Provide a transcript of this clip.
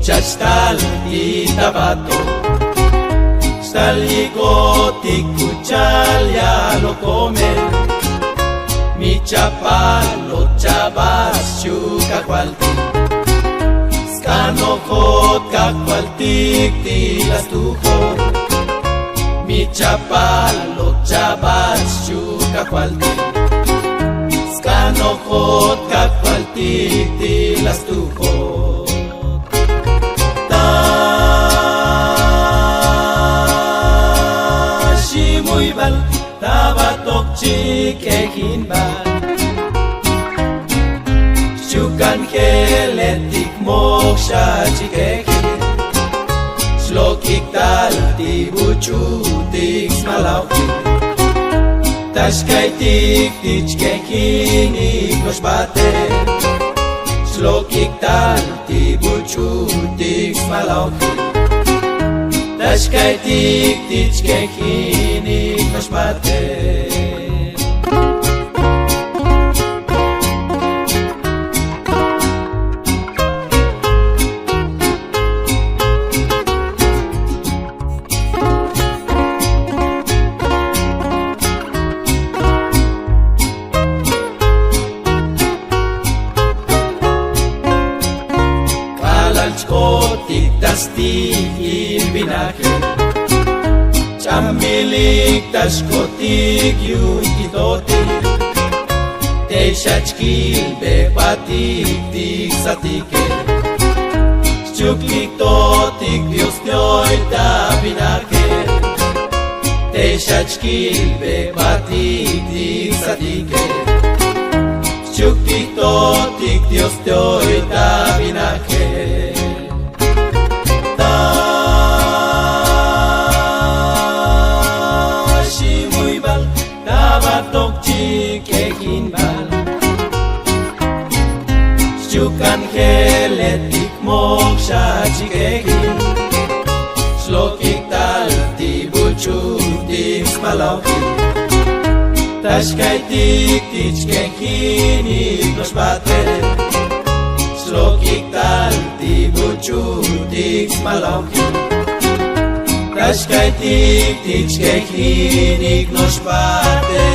chachtal y tabato. Staligotik kuchal ya lo come. Mi chapalo chavas chuka cualti. Scanojot kakualtik tilas tujot. Mi chapalo chavas chuka cualti. Scanojot kakualtik tilas tujot. Tashi muy bal tabatok chikehinbal. Shukan keletik moksha chikehin. Shlokik tal tibuchutik smalaukin. Tashkaitik tichkehin iknoshbate. Shlokik tal tibuchutik smalaukin. Tashkaitik tichkehin iknoshbate. Kotik tastik ilbinaje. Chamilik tashkotik yunkitotik. Teishachkil bepatik tik satike. Chuklik totik Dios teoy tabinaje. Teishachkil bepatik tik satike. Chuklik totik Dios teoy tabinaje. Shukan keletik moksha chikehin. Shlokik tal tibuchutik smalaukin. Tashkaitik tichkehin iknoshbate. Shlokik tal tibuchutik smalaukin. Tashkaitik tichkehin iknoshbate.